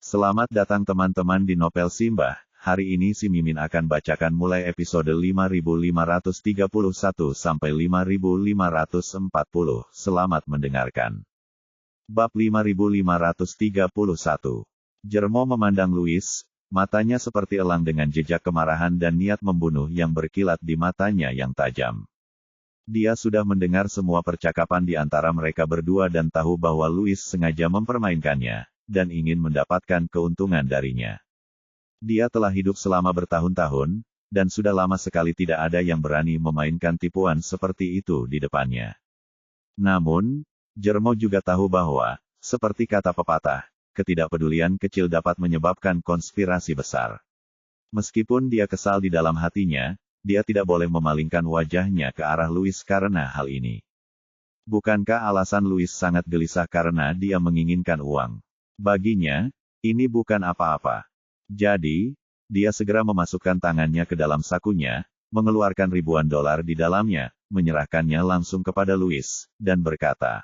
Selamat datang teman-teman di Novel Simbah. Hari ini si Mimin akan bacakan mulai episode 5531 sampai 5540. Selamat mendengarkan. Bab 5531. Jermo memandang Louis, matanya seperti elang dengan jejak kemarahan dan niat membunuh yang berkilat di matanya yang tajam. Dia sudah mendengar semua percakapan di antara mereka berdua dan tahu bahwa Louis sengaja mempermainkannya, dan ingin mendapatkan keuntungan darinya. Dia telah hidup selama bertahun-tahun, dan sudah lama sekali tidak ada yang berani memainkan tipuan seperti itu di depannya. Namun, Jermo juga tahu bahwa, seperti kata pepatah, ketidakpedulian kecil dapat menyebabkan konspirasi besar. Meskipun dia kesal di dalam hatinya, dia tidak boleh memalingkan wajahnya ke arah Louis karena hal ini. Bukankah alasan Louis sangat gelisah karena dia menginginkan uang? Baginya, ini bukan apa-apa. Jadi, dia segera memasukkan tangannya ke dalam sakunya, mengeluarkan ribuan dolar di dalamnya, menyerahkannya langsung kepada Louis, dan berkata,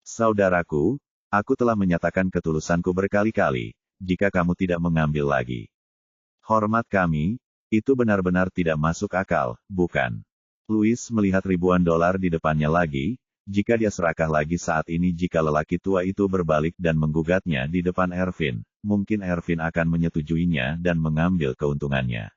"Saudaraku, aku telah menyatakan ketulusanku berkali-kali, jika kamu tidak mengambil lagi. Hormat kami, itu benar-benar tidak masuk akal, bukan?" Louis melihat ribuan dolar di depannya lagi. Jika dia serakah lagi saat ini jika lelaki tua itu berbalik dan menggugatnya di depan Ervin, mungkin Ervin akan menyetujuinya dan mengambil keuntungannya.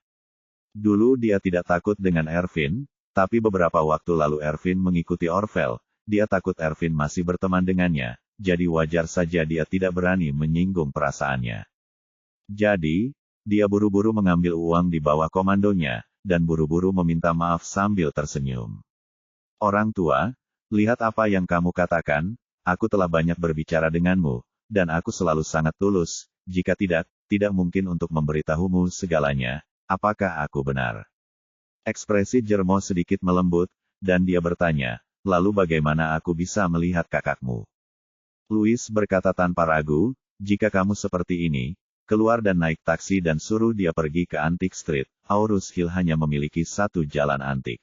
Dulu dia tidak takut dengan Ervin, tapi beberapa waktu lalu Ervin mengikuti Orvel, dia takut Ervin masih berteman dengannya, jadi wajar saja dia tidak berani menyinggung perasaannya. Jadi, dia buru-buru mengambil uang di bawah komandonya, dan buru-buru meminta maaf sambil tersenyum. "Orang tua, lihat apa yang kamu katakan, aku telah banyak berbicara denganmu, dan aku selalu sangat tulus, jika tidak mungkin untuk memberitahumu segalanya, apakah aku benar?" Ekspresi Jermo sedikit melembut, dan dia bertanya, "Lalu bagaimana aku bisa melihat kakakmu?" Louis berkata tanpa ragu, "Jika kamu seperti ini, keluar dan naik taksi dan suruh dia pergi ke Antique Street, Aurus Hill hanya memiliki satu jalan antik.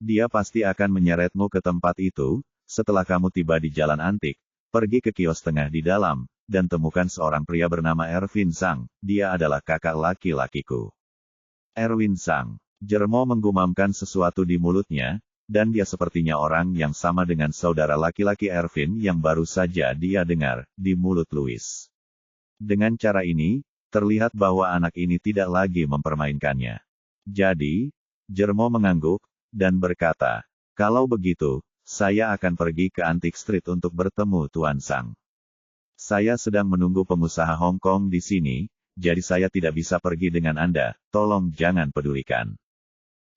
Dia pasti akan menyeretmu ke tempat itu. Setelah kamu tiba di jalan antik, pergi ke kios tengah di dalam, dan temukan seorang pria bernama Ervin Sang, dia adalah kakak laki-lakiku." Erwin Sang. Jermo menggumamkan sesuatu di mulutnya, dan dia sepertinya orang yang sama dengan saudara laki-laki Ervin yang baru saja dia dengar, di mulut Louis. Dengan cara ini, terlihat bahwa anak ini tidak lagi mempermainkannya. Jadi, Jermo mengangguk, dan berkata, "Kalau begitu, saya akan pergi ke Antique Street untuk bertemu Tuan Sang. Saya sedang menunggu pengusaha Hong Kong di sini, jadi saya tidak bisa pergi dengan Anda, tolong jangan pedulikan."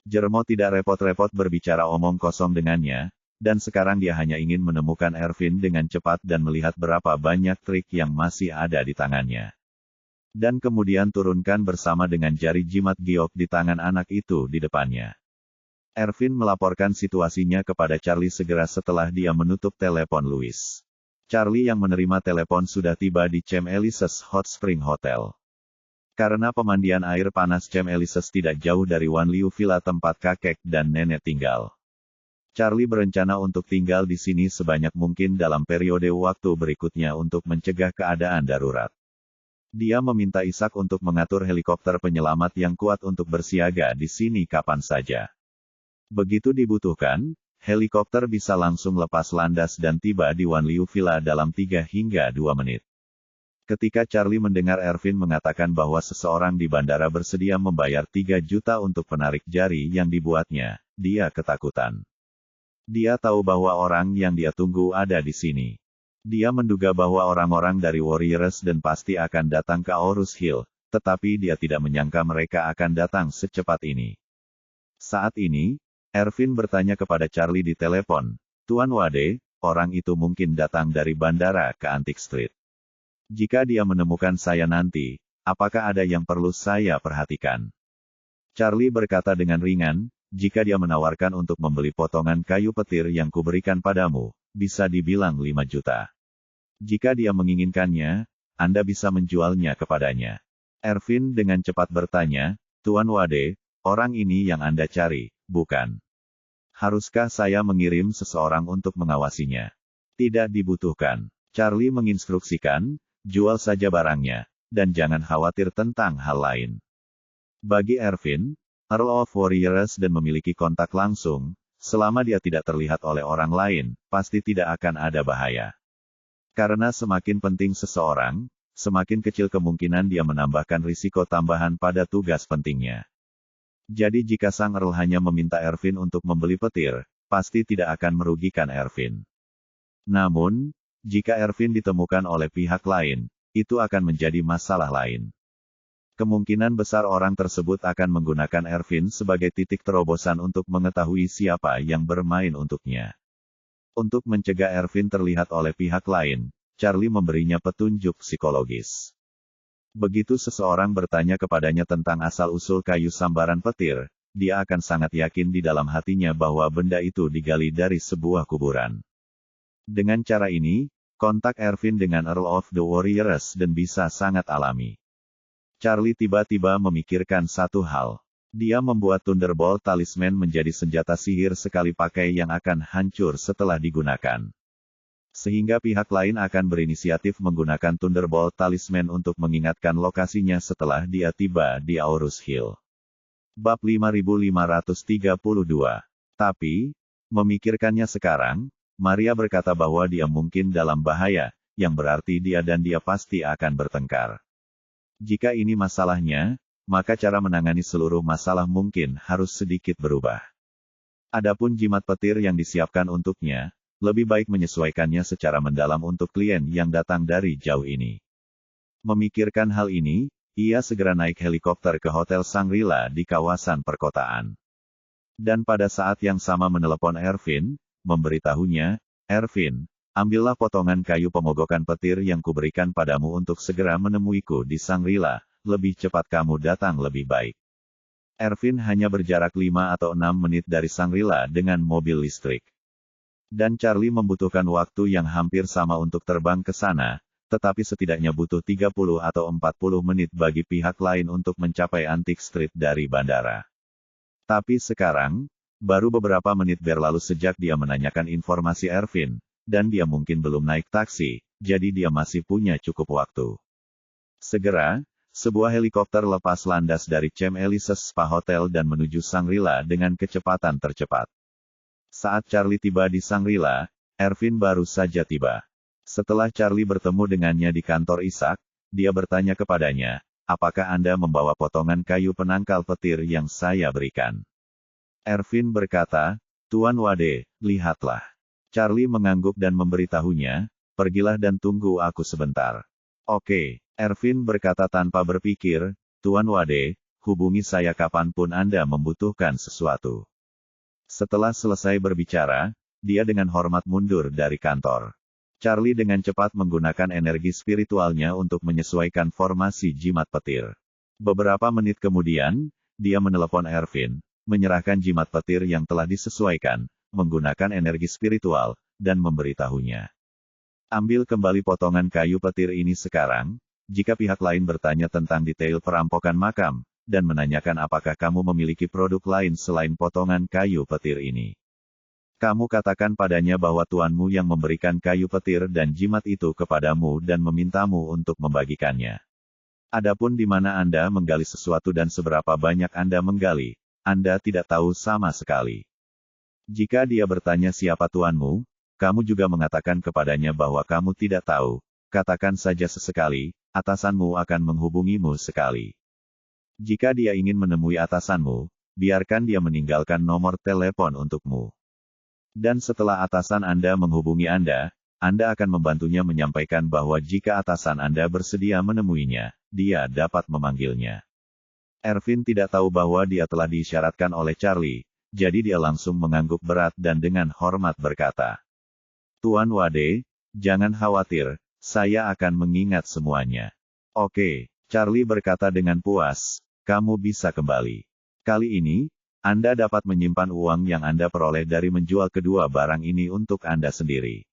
Jermo tidak repot-repot berbicara omong kosong dengannya, dan sekarang dia hanya ingin menemukan Ervin dengan cepat dan melihat berapa banyak trik yang masih ada di tangannya. Dan kemudian turunkan bersama dengan jari jimat giok di tangan anak itu di depannya. Ervin melaporkan situasinya kepada Charlie segera setelah dia menutup telepon Louis. Charlie yang menerima telepon sudah tiba di Chem Elises Hot Spring Hotel. Karena pemandian air panas Chem Elises tidak jauh dari Wan Liu Villa tempat kakek dan nenek tinggal. Charlie berencana untuk tinggal di sini sebanyak mungkin dalam periode waktu berikutnya untuk mencegah keadaan darurat. Dia meminta Ishak untuk mengatur helikopter penyelamat yang kuat untuk bersiaga di sini kapan saja. Begitu dibutuhkan, helikopter bisa langsung lepas landas dan tiba di Wan Liu Villa dalam 3 hingga 2 menit. Ketika Charlie mendengar Ervin mengatakan bahwa seseorang di bandara bersedia membayar 3 juta untuk penarik jari yang dibuatnya, dia ketakutan. Dia tahu bahwa orang yang dia tunggu ada di sini. Dia menduga bahwa orang-orang dari Warriors dan pasti akan datang ke Aurus Hill, tetapi dia tidak menyangka mereka akan datang secepat ini. Saat ini, Ervin bertanya kepada Charlie di telepon, "Tuan Wade, orang itu mungkin datang dari bandara ke Antique Street. Jika dia menemukan saya nanti, apakah ada yang perlu saya perhatikan?" Charlie berkata dengan ringan, "Jika dia menawarkan untuk membeli potongan kayu petir yang kuberikan padamu, bisa dibilang 5 juta. Jika dia menginginkannya, Anda bisa menjualnya kepadanya." Ervin dengan cepat bertanya, "Tuan Wade, orang ini yang Anda cari, bukan? Haruskah saya mengirim seseorang untuk mengawasinya?" "Tidak dibutuhkan." Charlie menginstruksikan, jual saja barangnya, dan jangan khawatir tentang hal lain. Bagi Ervin, Earl of Warriors dan memiliki kontak langsung, selama dia tidak terlihat oleh orang lain, pasti tidak akan ada bahaya. Karena semakin penting seseorang, semakin kecil kemungkinan dia menambahkan risiko tambahan pada tugas pentingnya. Jadi jika sang Earl hanya meminta Ervin untuk membeli petir, pasti tidak akan merugikan Ervin. Namun, jika Ervin ditemukan oleh pihak lain, itu akan menjadi masalah lain. Kemungkinan besar orang tersebut akan menggunakan Ervin sebagai titik terobosan untuk mengetahui siapa yang bermain untuknya. Untuk mencegah Ervin terlihat oleh pihak lain, Charlie memberinya petunjuk psikologis. Begitu seseorang bertanya kepadanya tentang asal-usul kayu sambaran petir, dia akan sangat yakin di dalam hatinya bahwa benda itu digali dari sebuah kuburan. Dengan cara ini, kontak Ervin dengan Earl of the Warriors dan bisa sangat alami. Charlie tiba-tiba memikirkan satu hal. Dia membuat Thunderbolt Talisman menjadi senjata sihir sekali pakai yang akan hancur setelah digunakan. Sehingga pihak lain akan berinisiatif menggunakan Thunderbolt Talisman untuk mengingatkan lokasinya setelah dia tiba di Aurus Hill. Bab 5532. Tapi, memikirkannya sekarang, Maria berkata bahwa dia mungkin dalam bahaya, yang berarti dia dan dia pasti akan bertengkar. Jika ini masalahnya, maka cara menangani seluruh masalah mungkin harus sedikit berubah. Adapun jimat petir yang disiapkan untuknya, lebih baik menyesuaikannya secara mendalam untuk klien yang datang dari jauh ini. Memikirkan hal ini, ia segera naik helikopter ke Hotel Shangri-La di kawasan perkotaan. Dan pada saat yang sama menelepon Ervin, memberitahunya, "Ervin, ambillah potongan kayu pemogokan petir yang kuberikan padamu untuk segera menemuiku di Shangri-La, lebih cepat kamu datang lebih baik." Ervin hanya berjarak 5 atau 6 menit dari Shangri-La dengan mobil listrik. Dan Charlie membutuhkan waktu yang hampir sama untuk terbang ke sana, tetapi setidaknya butuh 30 atau 40 menit bagi pihak lain untuk mencapai Antique Street dari bandara. Tapi sekarang, baru beberapa menit berlalu sejak dia menanyakan informasi Ervin, dan dia mungkin belum naik taksi, jadi dia masih punya cukup waktu. Segera, sebuah helikopter lepas landas dari Chem Elises Spa Hotel dan menuju Shangri-La dengan kecepatan tercepat. Saat Charlie tiba di Shangri-La, Ervin baru saja tiba. Setelah Charlie bertemu dengannya di kantor Isaac, dia bertanya kepadanya, "Apakah Anda membawa potongan kayu penangkal petir yang saya berikan?" Ervin berkata, "Tuan Wade, lihatlah." Charlie mengangguk dan memberitahunya, "Pergilah dan tunggu aku sebentar." "Oke," Ervin berkata tanpa berpikir, "Tuan Wade, hubungi saya kapanpun Anda membutuhkan sesuatu." Setelah selesai berbicara, dia dengan hormat mundur dari kantor. Charlie dengan cepat menggunakan energi spiritualnya untuk menyesuaikan formasi jimat petir. Beberapa menit kemudian, dia menelepon Ervin, menyerahkan jimat petir yang telah disesuaikan, menggunakan energi spiritual, dan memberitahunya. "Ambil kembali potongan kayu petir ini sekarang, jika pihak lain bertanya tentang detail perampokan makam, dan menanyakan apakah kamu memiliki produk lain selain potongan kayu petir ini. Kamu katakan padanya bahwa tuanmu yang memberikan kayu petir dan jimat itu kepadamu dan memintamu untuk membagikannya. Adapun di mana Anda menggali sesuatu dan seberapa banyak Anda menggali, Anda tidak tahu sama sekali. Jika dia bertanya siapa tuanmu, kamu juga mengatakan kepadanya bahwa kamu tidak tahu, katakan saja sesekali, atasanmu akan menghubungimu sekali. Jika dia ingin menemui atasanmu, biarkan dia meninggalkan nomor telepon untukmu. Dan setelah atasan Anda menghubungi Anda akan membantunya menyampaikan bahwa jika atasan Anda bersedia menemuinya, dia dapat memanggilnya." Ervin tidak tahu bahwa dia telah diisyaratkan oleh Charlie, jadi dia langsung mengangguk berat dan dengan hormat berkata, "Tuan Wade, jangan khawatir, saya akan mengingat semuanya." "Oke," Charlie berkata dengan puas, "kamu bisa kembali. Kali ini, Anda dapat menyimpan uang yang Anda peroleh dari menjual kedua barang ini untuk Anda sendiri.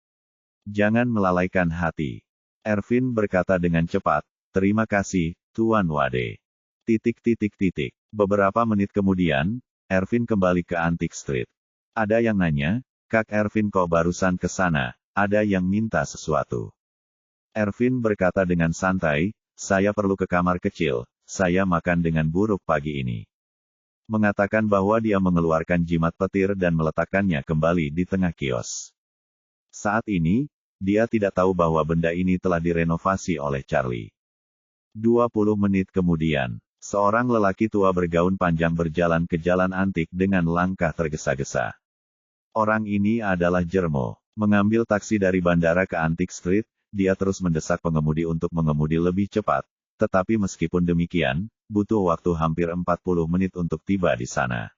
Jangan melalaikan hati." Ervin berkata dengan cepat, "Terima kasih, Tuan Wade." Beberapa menit kemudian, Ervin kembali ke Antique Street. Ada yang nanya, "Kak Ervin kok barusan ke sana, ada yang minta sesuatu?" Ervin berkata dengan santai, saya perlu ke kamar kecil, saya makan dengan buruk pagi ini. Mengatakan bahwa dia mengeluarkan jimat petir dan meletakkannya kembali di tengah kios. Saat ini, dia tidak tahu bahwa benda ini telah direnovasi oleh Charlie. 20 menit kemudian, seorang lelaki tua bergaun panjang berjalan ke jalan antik dengan langkah tergesa-gesa. Orang ini adalah Jermo. Mengambil taksi dari bandara ke Antique Street, dia terus mendesak pengemudi untuk mengemudi lebih cepat, tetapi meskipun demikian, butuh waktu hampir 40 menit untuk tiba di sana.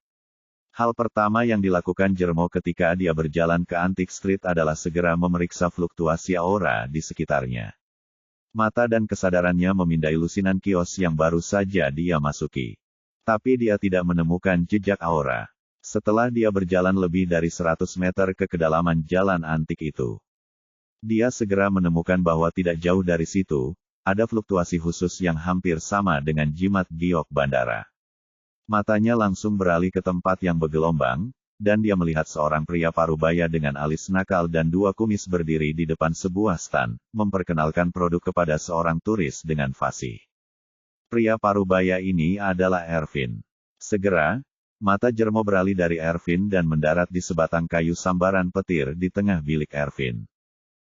Hal pertama yang dilakukan Jermo ketika dia berjalan ke Antique Street adalah segera memeriksa fluktuasi aura di sekitarnya. Mata dan kesadarannya memindai lusinan kios yang baru saja dia masuki. Tapi dia tidak menemukan jejak aura. Setelah dia berjalan lebih dari 100 meter ke kedalaman jalan antik itu, dia segera menemukan bahwa tidak jauh dari situ, ada fluktuasi khusus yang hampir sama dengan jimat giok bandara. Matanya langsung beralih ke tempat yang bergelombang, dan dia melihat seorang pria parubaya dengan alis nakal dan 2 kumis berdiri di depan sebuah stan, memperkenalkan produk kepada seorang turis dengan fasih. Pria parubaya ini adalah Ervin. Segera, mata Jermo beralih dari Ervin dan mendarat di sebatang kayu sambaran petir di tengah bilik Ervin.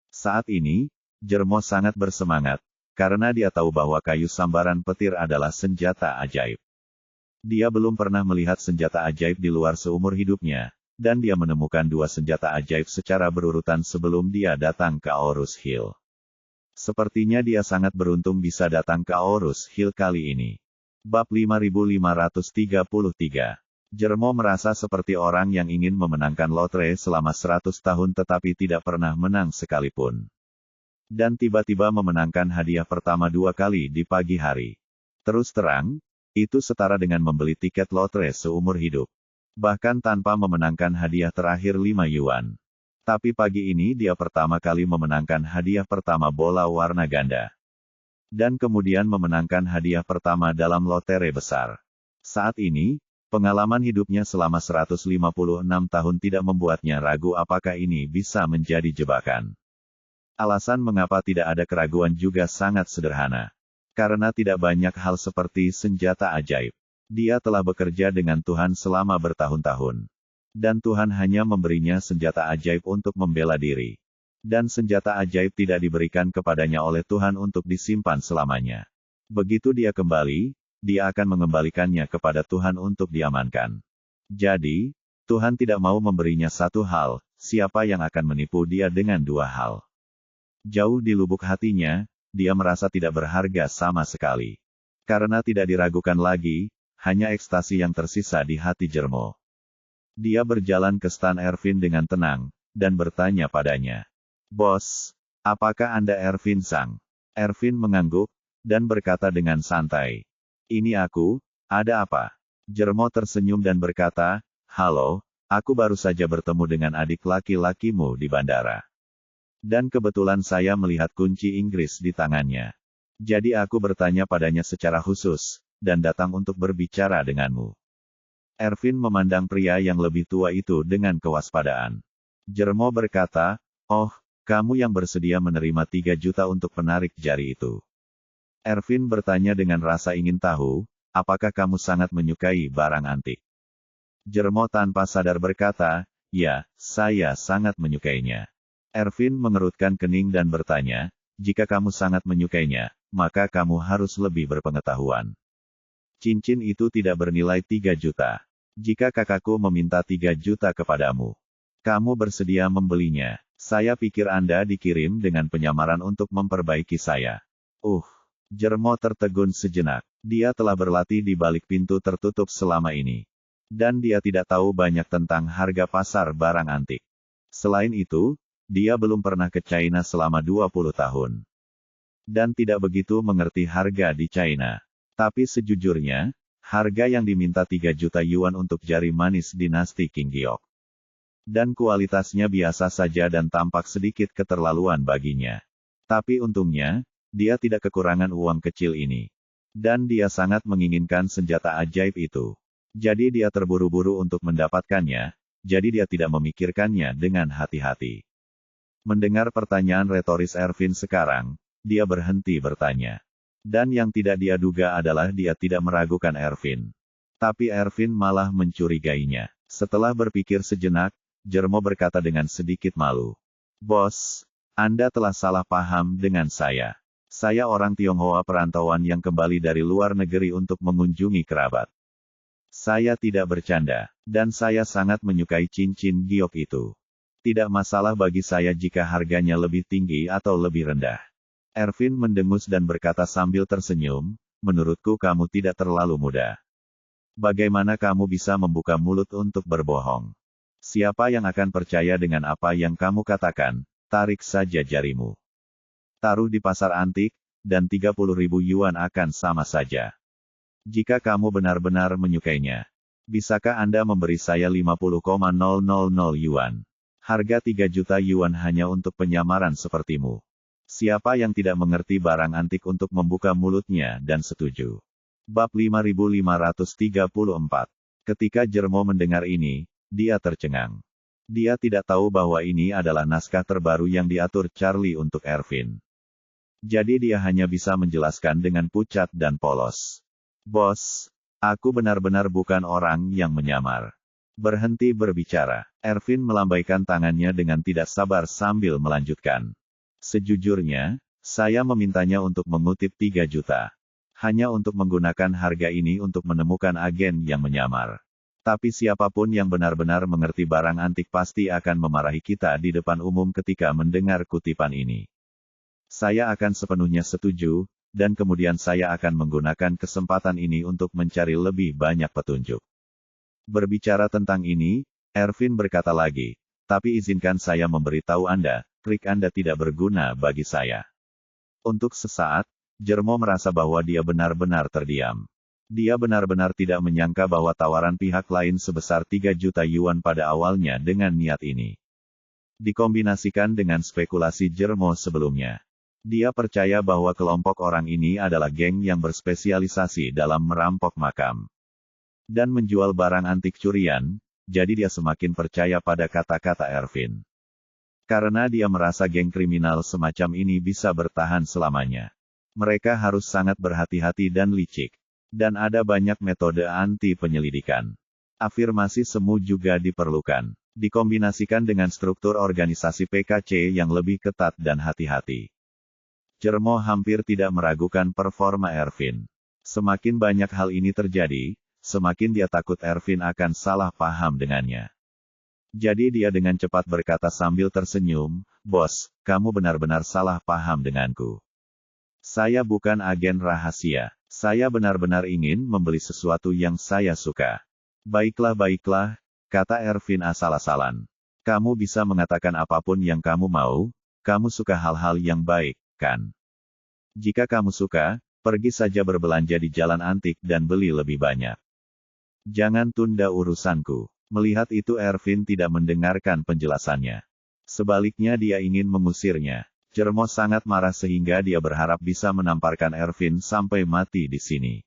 Saat ini, Jermo sangat bersemangat, karena dia tahu bahwa kayu sambaran petir adalah senjata ajaib. Dia belum pernah melihat senjata ajaib di luar seumur hidupnya, dan dia menemukan 2 senjata ajaib secara berurutan sebelum dia datang ke Aorus Hill. Sepertinya dia sangat beruntung bisa datang ke Aorus Hill kali ini. Bab 5533. Jermo merasa seperti orang yang ingin memenangkan lotre selama 100 tahun tetapi tidak pernah menang sekalipun. Dan tiba-tiba memenangkan hadiah pertama 2 kali di pagi hari. Terus terang, itu setara dengan membeli tiket lotre seumur hidup. Bahkan tanpa memenangkan hadiah terakhir 5 yuan. Tapi pagi ini dia pertama kali memenangkan hadiah pertama bola warna ganda. Dan kemudian memenangkan hadiah pertama dalam lotre besar. Saat ini, pengalaman hidupnya selama 156 tahun tidak membuatnya ragu apakah ini bisa menjadi jebakan. Alasan mengapa tidak ada keraguan juga sangat sederhana. Karena tidak banyak hal seperti senjata ajaib. Dia telah bekerja dengan Tuhan selama bertahun-tahun. Dan Tuhan hanya memberinya senjata ajaib untuk membela diri. Dan senjata ajaib tidak diberikan kepadanya oleh Tuhan untuk disimpan selamanya. Begitu dia kembali, dia akan mengembalikannya kepada Tuhan untuk diamankan. Jadi, Tuhan tidak mau memberinya satu hal, siapa yang akan menipu dia dengan 2 hal. Jauh di lubuk hatinya, dia merasa tidak berharga sama sekali. Karena tidak diragukan lagi, hanya ekstasi yang tersisa di hati Jermo. Dia berjalan ke stan Ervin dengan tenang, dan bertanya padanya. Bos, apakah Anda Ervin Sang? Ervin mengangguk, dan berkata dengan santai. Ini aku, ada apa? Jermo tersenyum dan berkata, halo, aku baru saja bertemu dengan adik laki-lakimu di bandara. Dan kebetulan saya melihat kunci Inggris di tangannya. Jadi aku bertanya padanya secara khusus, dan datang untuk berbicara denganmu. Ervin memandang pria yang lebih tua itu dengan kewaspadaan. Jermo berkata, oh, kamu yang bersedia menerima 3 juta untuk penarik jari itu. Ervin bertanya dengan rasa ingin tahu, apakah kamu sangat menyukai barang antik? Jermo tanpa sadar berkata, ya, saya sangat menyukainya. Ervin mengerutkan kening dan bertanya, jika kamu sangat menyukainya, maka kamu harus lebih berpengetahuan. Cincin itu tidak bernilai 3 juta. Jika kakakku meminta 3 juta kepadamu, kamu bersedia membelinya. Saya pikir Anda dikirim dengan penyamaran untuk memperbaiki saya. Jermo tertegun sejenak. Dia telah berlatih di balik pintu tertutup selama ini. Dan dia tidak tahu banyak tentang harga pasar barang antik. Selain itu, dia belum pernah ke China selama 20 tahun. Dan tidak begitu mengerti harga di China. Tapi sejujurnya, harga yang diminta 3 juta yuan untuk jari manis dinasti King Giok. Dan kualitasnya biasa saja dan tampak sedikit keterlaluan baginya. Tapi untungnya, dia tidak kekurangan uang kecil ini. Dan dia sangat menginginkan senjata ajaib itu. Jadi dia terburu-buru untuk mendapatkannya, jadi dia tidak memikirkannya dengan hati-hati. Mendengar pertanyaan retoris Ervin sekarang, dia berhenti bertanya. Dan yang tidak dia duga adalah dia tidak meragukan Ervin. Tapi Ervin malah mencurigainya. Setelah berpikir sejenak, Jermo berkata dengan sedikit malu. Bos, Anda telah salah paham dengan saya. Saya orang Tionghoa perantauan yang kembali dari luar negeri untuk mengunjungi kerabat. Saya tidak bercanda, dan saya sangat menyukai cincin giok itu. Tidak masalah bagi saya jika harganya lebih tinggi atau lebih rendah. Ervin mendengus dan berkata sambil tersenyum, menurutku kamu tidak terlalu muda. Bagaimana kamu bisa membuka mulut untuk berbohong? Siapa yang akan percaya dengan apa yang kamu katakan? Tarik saja jarimu. Taruh di pasar antik, dan 30.000 yuan akan sama saja. Jika kamu benar-benar menyukainya, bisakah Anda memberi saya 50,000 yuan? Harga 3 juta yuan hanya untuk penyamaran sepertimu. Siapa yang tidak mengerti barang antik untuk membuka mulutnya dan setuju? Bab 5534. Ketika Jermo mendengar ini, dia tercengang. Dia tidak tahu bahwa ini adalah naskah terbaru yang diatur Charlie untuk Ervin. Jadi dia hanya bisa menjelaskan dengan pucat dan polos. Bos, aku benar-benar bukan orang yang menyamar. Berhenti berbicara. Ervin melambaikan tangannya dengan tidak sabar sambil melanjutkan. Sejujurnya, saya memintanya untuk mengutip 3 juta. Hanya untuk menggunakan harga ini untuk menemukan agen yang menyamar. Tapi siapapun yang benar-benar mengerti barang antik pasti akan memarahi kita di depan umum ketika mendengar kutipan ini. Saya akan sepenuhnya setuju, dan kemudian saya akan menggunakan kesempatan ini untuk mencari lebih banyak petunjuk. Berbicara tentang ini, Ervin berkata lagi, tapi izinkan saya memberitahu Anda, trik Anda tidak berguna bagi saya. Untuk sesaat, Jermo merasa bahwa dia benar-benar terdiam. Dia benar-benar tidak menyangka bahwa tawaran pihak lain sebesar 3 juta yuan pada awalnya dengan niat ini. Dikombinasikan dengan spekulasi Jermo sebelumnya. Dia percaya bahwa kelompok orang ini adalah geng yang berspesialisasi dalam merampok makam dan menjual barang antik curian, jadi dia semakin percaya pada kata-kata Ervin. Karena dia merasa geng kriminal semacam ini bisa bertahan selamanya. Mereka harus sangat berhati-hati dan licik. Dan ada banyak metode anti penyelidikan. Afirmasi semu juga diperlukan. Dikombinasikan dengan struktur organisasi PKC yang lebih ketat dan hati-hati. Jermo hampir tidak meragukan performa Ervin. Semakin banyak hal ini terjadi, semakin dia takut Ervin akan salah paham dengannya. Jadi dia dengan cepat berkata sambil tersenyum, Bos, kamu benar-benar salah paham denganku. Saya bukan agen rahasia. Saya benar-benar ingin membeli sesuatu yang saya suka. Baiklah, kata Ervin asal-asalan. Kamu bisa mengatakan apapun yang kamu mau, kamu suka hal-hal yang baik, kan? Jika kamu suka, pergi saja berbelanja di jalan antik dan beli lebih banyak. Jangan tunda urusanku. Melihat itu Ervin tidak mendengarkan penjelasannya. Sebaliknya dia ingin mengusirnya. Jermo sangat marah sehingga dia berharap bisa menamparkan Ervin sampai mati di sini.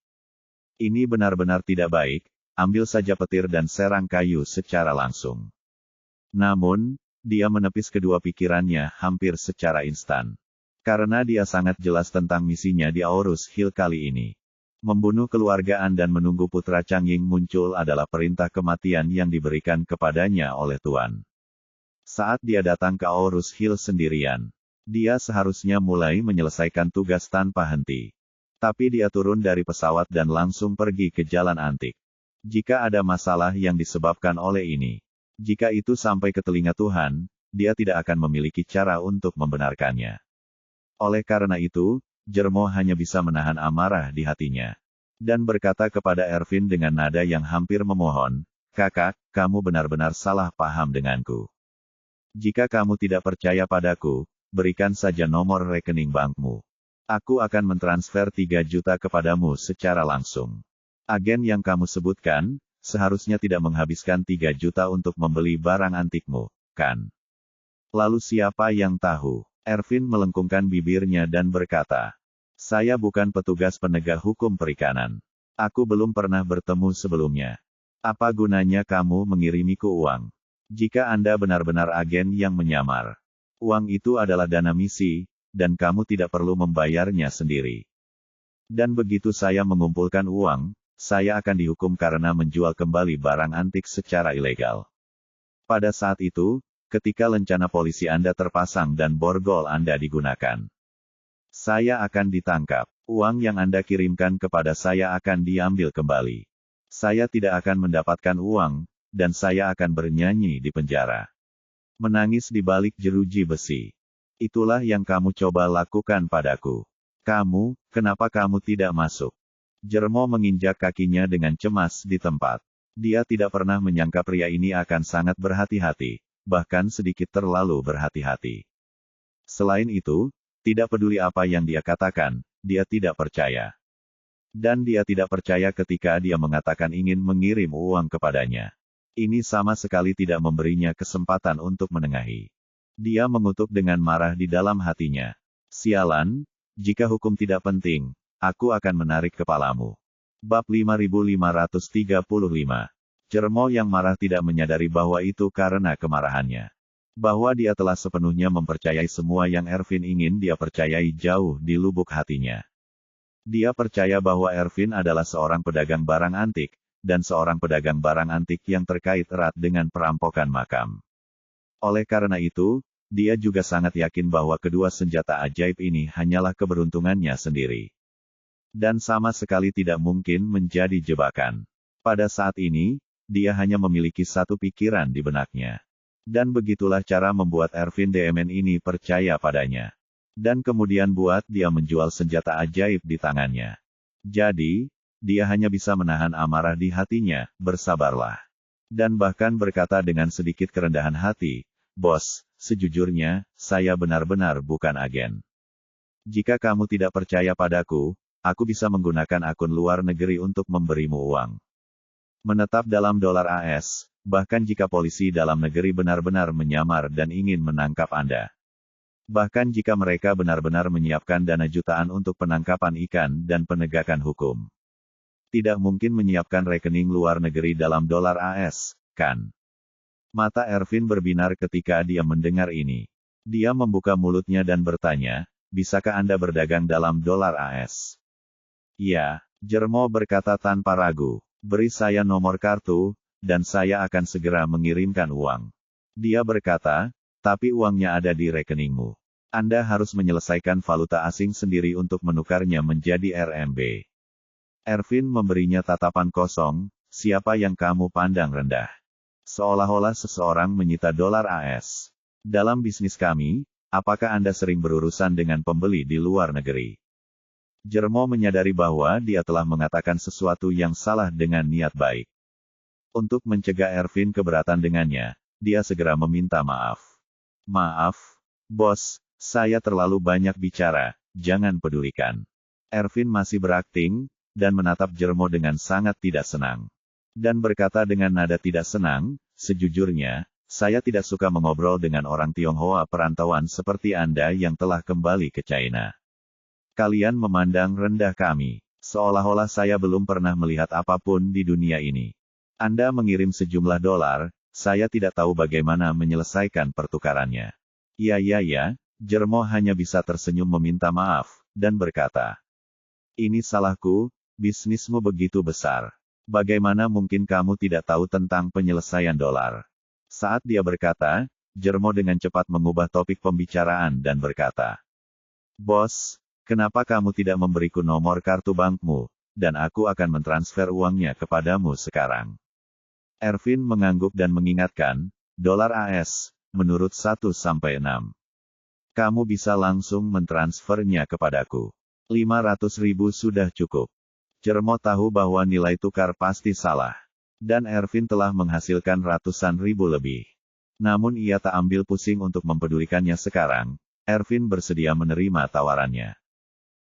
Ini benar-benar tidak baik, ambil saja petir dan serang kayu secara langsung. Namun, dia menepis kedua pikirannya hampir secara instan. Karena dia sangat jelas tentang misinya di Aorus Hill kali ini. Membunuh keluargaan dan menunggu putra Changying muncul adalah perintah kematian yang diberikan kepadanya oleh Tuan. Saat dia datang ke Aorus Hill sendirian, dia seharusnya mulai menyelesaikan tugas tanpa henti. Tapi dia turun dari pesawat dan langsung pergi ke jalan antik. Jika ada masalah yang disebabkan oleh ini, jika itu sampai ke telinga Tuhan, dia tidak akan memiliki cara untuk membenarkannya. Oleh karena itu, Jermo hanya bisa menahan amarah di hatinya. Dan berkata kepada Ervin dengan nada yang hampir memohon, Kakak, kamu benar-benar salah paham denganku. Jika kamu tidak percaya padaku, berikan saja nomor rekening bankmu. Aku akan mentransfer 3 juta kepadamu secara langsung. Agen yang kamu sebutkan, seharusnya tidak menghabiskan 3 juta untuk membeli barang antikmu, kan? Lalu siapa yang tahu? Ervin melengkungkan bibirnya dan berkata, saya bukan petugas penegak hukum perikanan. Aku belum pernah bertemu sebelumnya. Apa gunanya kamu mengirimiku uang? Jika Anda benar-benar agen yang menyamar. Uang itu adalah dana misi, dan kamu tidak perlu membayarnya sendiri. Dan begitu saya mengumpulkan uang, saya akan dihukum karena menjual kembali barang antik secara ilegal. Pada saat itu, ketika lencana polisi Anda terpasang dan borgol Anda digunakan, saya akan ditangkap. Uang yang Anda kirimkan kepada saya akan diambil kembali. Saya tidak akan mendapatkan uang, dan saya akan bernyanyi di penjara. Menangis di balik jeruji besi. Itulah yang kamu coba lakukan padaku. Kenapa kamu tidak masuk? Jermo menginjak kakinya dengan cemas di tempat. Dia tidak pernah menyangka pria ini akan sangat berhati-hati, bahkan sedikit terlalu berhati-hati. Selain itu, tidak peduli apa yang dia katakan, dia tidak percaya. Dan dia tidak percaya ketika dia mengatakan ingin mengirim uang kepadanya. Ini sama sekali tidak memberinya kesempatan untuk menengahi. Dia mengutuk dengan marah di dalam hatinya. Sialan, jika hukum tidak penting, aku akan menarik kepalamu. Bab 5535. Jermo yang marah tidak menyadari bahwa itu karena kemarahannya. Bahwa dia telah sepenuhnya mempercayai semua yang Ervin ingin dia percayai jauh di lubuk hatinya. Dia percaya bahwa Ervin adalah seorang pedagang barang antik, dan seorang pedagang barang antik yang terkait erat dengan perampokan makam. Oleh karena itu, dia juga sangat yakin bahwa kedua senjata ajaib ini hanyalah keberuntungannya sendiri. Dan sama sekali tidak mungkin menjadi jebakan. Pada saat ini, dia hanya memiliki satu pikiran di benaknya. Dan begitulah cara membuat Ervin Demen ini percaya padanya. Dan kemudian buat dia menjual senjata ajaib di tangannya. Jadi, dia hanya bisa menahan amarah di hatinya, bersabarlah. Dan bahkan berkata dengan sedikit kerendahan hati, "Bos, sejujurnya, saya benar-benar bukan agen. Jika kamu tidak percaya padaku, aku bisa menggunakan akun luar negeri untuk memberimu uang. Menetap dalam dolar AS. Bahkan jika polisi dalam negeri benar-benar menyamar dan ingin menangkap Anda. Bahkan jika mereka benar-benar menyiapkan dana jutaan untuk penangkapan ikan dan penegakan hukum. Tidak mungkin menyiapkan rekening luar negeri dalam dolar AS, kan?" Mata Ervin berbinar ketika dia mendengar ini. Dia membuka mulutnya dan bertanya, "Bisakah Anda berdagang dalam dolar AS?" "Ya," Jermo berkata tanpa ragu. "Beri saya nomor kartu, dan saya akan segera mengirimkan uang." Dia berkata, "Tapi uangnya ada di rekeningmu. Anda harus menyelesaikan valuta asing sendiri untuk menukarnya menjadi RMB." Ervin memberinya tatapan kosong, "Siapa yang kamu pandang rendah?" Seolah-olah seseorang menyita dolar AS. "Dalam bisnis kami, apakah Anda sering berurusan dengan pembeli di luar negeri?" Jermo menyadari bahwa dia telah mengatakan sesuatu yang salah dengan niat baik. Untuk mencegah Ervin keberatan dengannya, dia segera meminta maaf. "Maaf, bos, saya terlalu banyak bicara, jangan pedulikan." Ervin masih berakting, dan menatap Jermo dengan sangat tidak senang. Dan berkata dengan nada tidak senang, "Sejujurnya, saya tidak suka mengobrol dengan orang Tionghoa perantauan seperti Anda yang telah kembali ke China. Kalian memandang rendah kami, seolah-olah saya belum pernah melihat apapun di dunia ini. Anda mengirim sejumlah dolar, saya tidak tahu bagaimana menyelesaikan pertukarannya." Ya, Jermo hanya bisa tersenyum meminta maaf, dan berkata, "Ini salahku, bisnismu begitu besar. Bagaimana mungkin kamu tidak tahu tentang penyelesaian dolar?" Saat dia berkata, Jermo dengan cepat mengubah topik pembicaraan dan berkata, "Bos, kenapa kamu tidak memberiku nomor kartu bankmu, dan aku akan mentransfer uangnya kepadamu sekarang?" Ervin mengangguk dan mengingatkan, "Dolar AS, menurut 1-6. Kamu bisa langsung mentransfernya kepadaku. 500.000 sudah cukup." Jermo tahu bahwa nilai tukar pasti salah. Dan Ervin telah menghasilkan ratusan ribu lebih. Namun ia tak ambil pusing untuk mempedulikannya sekarang. Ervin bersedia menerima tawarannya.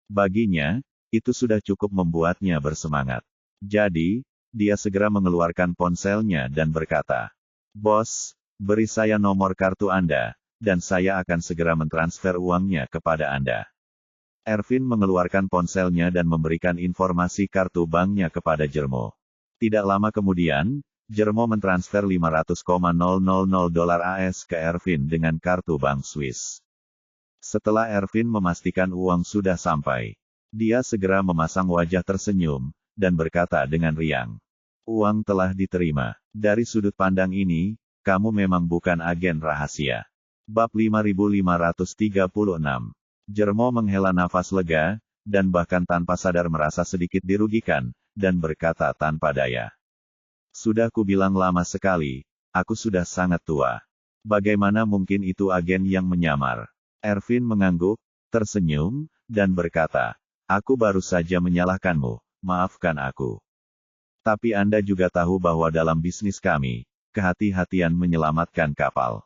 Baginya, itu sudah cukup membuatnya bersemangat. Jadi, dia segera mengeluarkan ponselnya dan berkata, "Bos, beri saya nomor kartu Anda, dan saya akan segera mentransfer uangnya kepada Anda." Ervin mengeluarkan ponselnya dan memberikan informasi kartu banknya kepada Jermo. Tidak lama kemudian, Jermo mentransfer 500,000 dolar AS ke Ervin dengan kartu bank Swiss. Setelah Ervin memastikan uang sudah sampai, dia segera memasang wajah tersenyum, dan berkata dengan riang. Uang telah diterima. Dari sudut pandang ini, kamu memang bukan agen rahasia. Bab 5536. Jermo menghela nafas lega, dan bahkan tanpa sadar merasa sedikit dirugikan, dan berkata tanpa daya. Sudah kubilang lama sekali, aku sudah sangat tua. Bagaimana mungkin itu agen yang menyamar? Ervin mengangguk, tersenyum, dan berkata, aku baru saja menyalahkanmu, maafkan aku. Tapi Anda juga tahu bahwa dalam bisnis kami, kehati-hatian menyelamatkan kapal.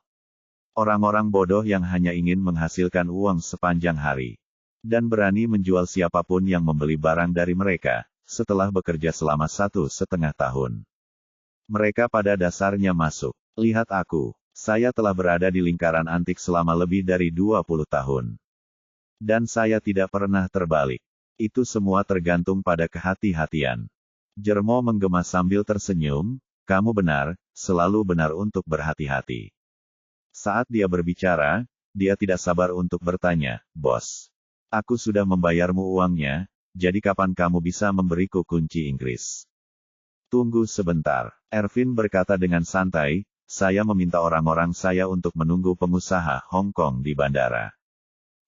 Orang-orang bodoh yang hanya ingin menghasilkan uang sepanjang hari. Dan berani menjual siapapun yang membeli barang dari mereka, setelah bekerja selama 1,5 tahun. Mereka pada dasarnya masuk. Lihat aku. Saya telah berada di lingkaran antik selama lebih dari 20 tahun. Dan saya tidak pernah terbalik. Itu semua tergantung pada kehati-hatian. Jermo menggema sambil tersenyum, kamu benar, selalu benar untuk berhati-hati. Saat dia berbicara, dia tidak sabar untuk bertanya, bos. Aku sudah membayarmu uangnya, jadi kapan kamu bisa memberiku kunci Inggris? Tunggu sebentar, Ervin berkata dengan santai, saya meminta orang-orang saya untuk menunggu pengusaha Hong Kong di bandara.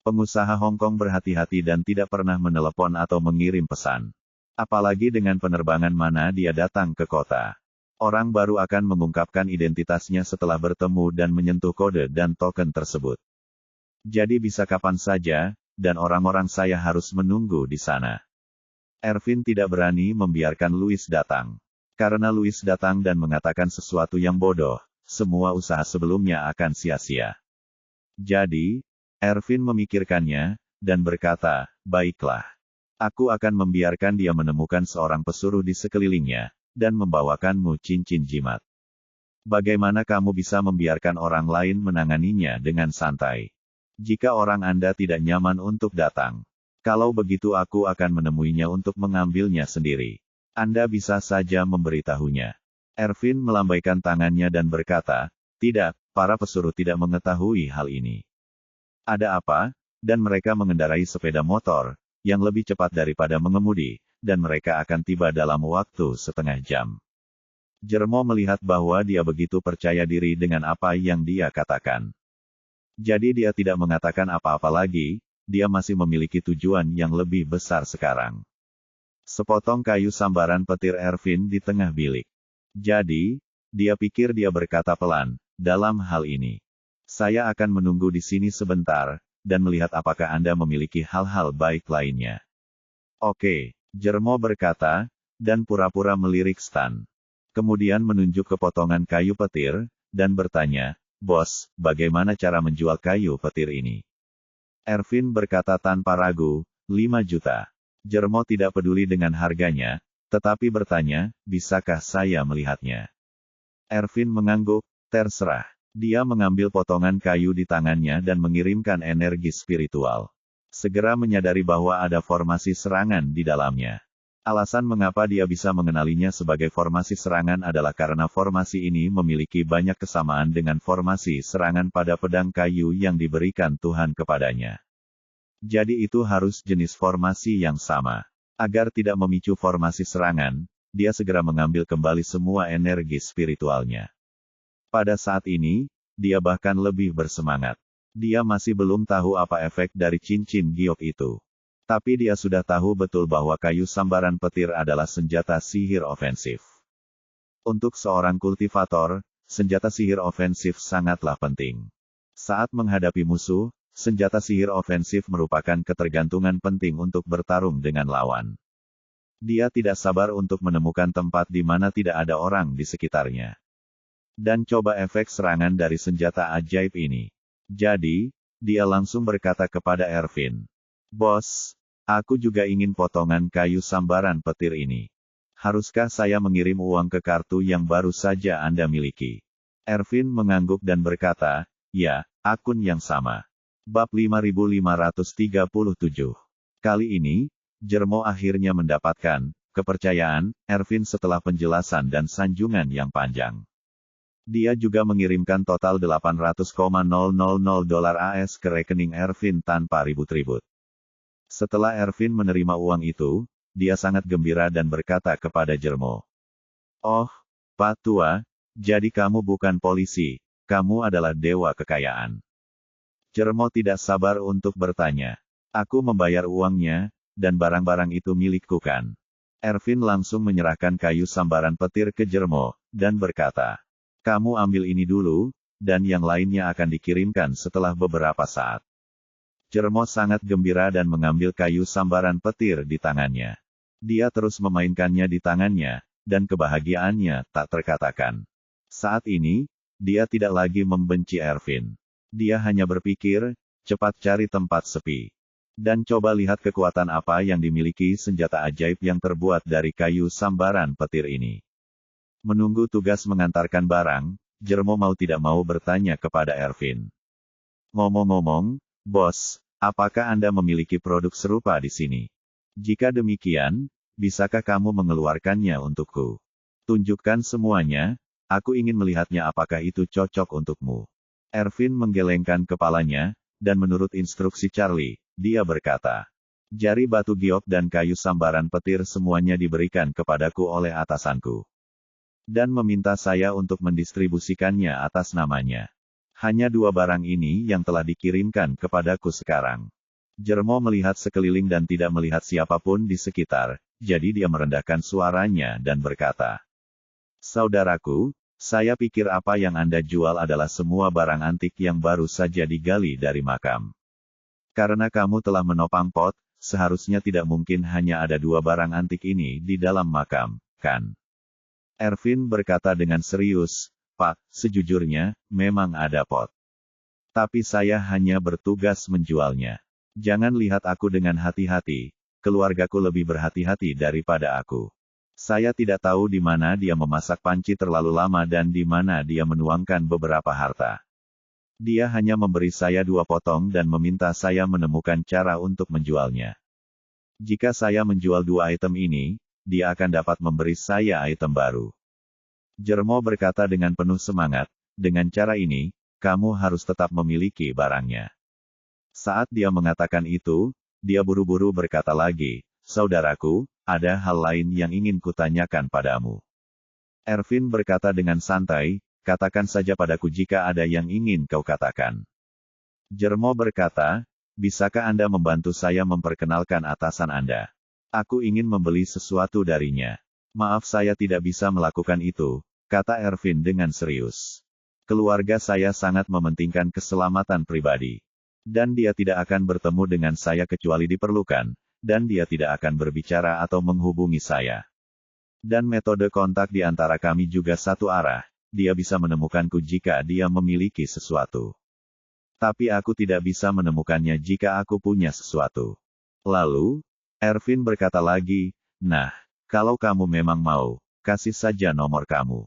Pengusaha Hong Kong berhati-hati dan tidak pernah menelepon atau mengirim pesan. Apalagi dengan penerbangan mana dia datang ke kota. Orang baru akan mengungkapkan identitasnya setelah bertemu dan menyentuh kode dan token tersebut. Jadi bisa kapan saja, dan orang-orang saya harus menunggu di sana. Ervin tidak berani membiarkan Louis datang. Karena Louis datang dan mengatakan sesuatu yang bodoh, semua usaha sebelumnya akan sia-sia. Jadi, Ervin memikirkannya, dan berkata, baiklah. Aku akan membiarkan dia menemukan seorang pesuruh di sekelilingnya, dan membawakanmu cincin jimat. Bagaimana kamu bisa membiarkan orang lain menanganinya dengan santai? Jika orang Anda tidak nyaman untuk datang. Kalau begitu aku akan menemuinya untuk mengambilnya sendiri. Anda bisa saja memberitahunya. Ervin melambaikan tangannya dan berkata, tidak, para pesuruh tidak mengetahui hal ini. Ada apa? Dan mereka mengendarai sepeda motor, yang lebih cepat daripada mengemudi, dan mereka akan tiba dalam waktu setengah jam. Jermo melihat bahwa dia begitu percaya diri dengan apa yang dia katakan. Jadi dia tidak mengatakan apa-apa lagi, dia masih memiliki tujuan yang lebih besar sekarang. Sepotong kayu sambaran petir Ervin di tengah bilik. Jadi, dia pikir dia berkata pelan, dalam hal ini. Saya akan menunggu di sini sebentar, dan melihat apakah Anda memiliki hal-hal baik lainnya. Oke, Jermo berkata, dan pura-pura melirik Stan. Kemudian menunjuk ke potongan kayu petir, dan bertanya, bos, bagaimana cara menjual kayu petir ini? Ervin berkata tanpa ragu, 5 juta. Jermo tidak peduli dengan harganya, tetapi bertanya, bisakah saya melihatnya? Ervin mengangguk, terserah. Dia mengambil potongan kayu di tangannya dan mengirimkan energi spiritual. Segera menyadari bahwa ada formasi serangan di dalamnya. Alasan mengapa dia bisa mengenalinya sebagai formasi serangan adalah karena formasi ini memiliki banyak kesamaan dengan formasi serangan pada pedang kayu yang diberikan Tuhan kepadanya. Jadi itu harus jenis formasi yang sama. Agar tidak memicu formasi serangan, dia segera mengambil kembali semua energi spiritualnya. Pada saat ini, dia bahkan lebih bersemangat. Dia masih belum tahu apa efek dari cincin giok itu. Tapi dia sudah tahu betul bahwa kayu sambaran petir adalah senjata sihir ofensif. Untuk seorang kultivator, senjata sihir ofensif sangatlah penting. Saat menghadapi musuh, senjata sihir ofensif merupakan ketergantungan penting untuk bertarung dengan lawan. Dia tidak sabar untuk menemukan tempat di mana tidak ada orang di sekitarnya. Dan coba efek serangan dari senjata ajaib ini. Jadi, dia langsung berkata kepada Ervin. Bos, aku juga ingin potongan kayu sambaran petir ini. Haruskah saya mengirim uang ke kartu yang baru saja Anda miliki? Ervin mengangguk dan berkata, ya, akun yang sama. Bab 5537. Kali ini, Jermo akhirnya mendapatkan kepercayaan Ervin setelah penjelasan dan sanjungan yang panjang. Dia juga mengirimkan total $800,000 ke rekening Ervin tanpa ribut-ribut. Setelah Ervin menerima uang itu, dia sangat gembira dan berkata kepada Jermo. "Oh, Pak Tua, jadi kamu bukan polisi, kamu adalah dewa kekayaan." Jermo tidak sabar untuk bertanya. "Aku membayar uangnya, dan barang-barang itu milikku kan?" Ervin langsung menyerahkan kayu sambaran petir ke Jermo, dan berkata, "Kamu ambil ini dulu, dan yang lainnya akan dikirimkan setelah beberapa saat." Jermo sangat gembira dan mengambil kayu sambaran petir di tangannya. Dia terus memainkannya di tangannya, dan kebahagiaannya tak terkatakan. Saat ini, dia tidak lagi membenci Ervin. Dia hanya berpikir, cepat cari tempat sepi. Dan coba lihat kekuatan apa yang dimiliki senjata ajaib yang terbuat dari kayu sambaran petir ini. Menunggu tugas mengantarkan barang, Jermo mau tidak mau bertanya kepada Ervin. "Ngomong-ngomong, bos, apakah Anda memiliki produk serupa di sini? Jika demikian, bisakah kamu mengeluarkannya untukku? Tunjukkan semuanya, aku ingin melihatnya apakah itu cocok untukmu." Ervin menggelengkan kepalanya, dan menurut instruksi Charlie, dia berkata, "Jari batu giok dan kayu sambaran petir semuanya diberikan kepadaku oleh atasanku. Dan meminta saya untuk mendistribusikannya atas namanya. Hanya 2 barang ini yang telah dikirimkan kepadaku sekarang." Jermo melihat sekeliling dan tidak melihat siapapun di sekitar, jadi dia merendahkan suaranya dan berkata, "Saudaraku, saya pikir apa yang Anda jual adalah semua barang antik yang baru saja digali dari makam. Karena kamu telah menopang pot, seharusnya tidak mungkin hanya ada 2 barang antik ini di dalam makam, kan?" Ervin berkata dengan serius, "Pak, sejujurnya, memang ada pot. Tapi saya hanya bertugas menjualnya. Jangan lihat aku dengan hati-hati, keluargaku lebih berhati-hati daripada aku. Saya tidak tahu di mana dia memasak panci terlalu lama dan di mana dia menuangkan beberapa harta. Dia hanya memberi saya 2 potong dan meminta saya menemukan cara untuk menjualnya. Jika saya menjual 2 item ini, dia akan dapat memberi saya item baru." Jermo berkata dengan penuh semangat, "Dengan cara ini, kamu harus tetap memiliki barangnya." Saat dia mengatakan itu, dia buru-buru berkata lagi, "Saudaraku, ada hal lain yang ingin kutanyakan padamu." Ervin berkata dengan santai, "Katakan saja padaku jika ada yang ingin kau katakan." Jermo berkata, "Bisakah Anda membantu saya memperkenalkan atasan Anda? Aku ingin membeli sesuatu darinya." "Maaf saya tidak bisa melakukan itu," kata Ervin dengan serius. "Keluarga saya sangat mementingkan keselamatan pribadi. Dan dia tidak akan bertemu dengan saya kecuali diperlukan, dan dia tidak akan berbicara atau menghubungi saya. Dan metode kontak di antara kami juga satu arah, dia bisa menemukanku jika dia memiliki sesuatu. Tapi aku tidak bisa menemukannya jika aku punya sesuatu." Lalu, Ervin berkata lagi, "Nah, kalau kamu memang mau, kasih saja nomor kamu.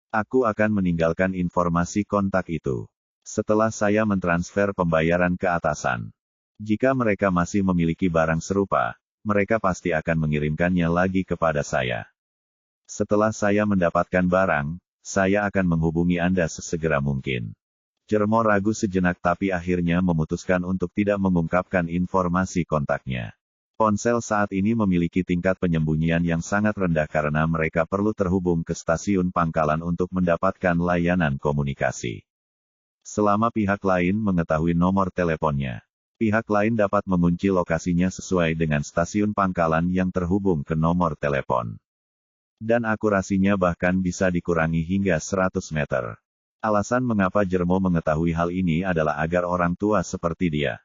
Aku akan meninggalkan informasi kontak itu. Setelah saya mentransfer pembayaran ke atasan. Jika mereka masih memiliki barang serupa, mereka pasti akan mengirimkannya lagi kepada saya. Setelah saya mendapatkan barang, saya akan menghubungi Anda sesegera mungkin." Jermo ragu sejenak tapi akhirnya memutuskan untuk tidak mengungkapkan informasi kontaknya. Ponsel saat ini memiliki tingkat penyembunyian yang sangat rendah karena mereka perlu terhubung ke stasiun pangkalan untuk mendapatkan layanan komunikasi. Selama pihak lain mengetahui nomor teleponnya, pihak lain dapat mengunci lokasinya sesuai dengan stasiun pangkalan yang terhubung ke nomor telepon. Dan akurasinya bahkan bisa dikurangi hingga 100 meter. Alasan mengapa Jermo mengetahui hal ini adalah agar orang tua seperti dia,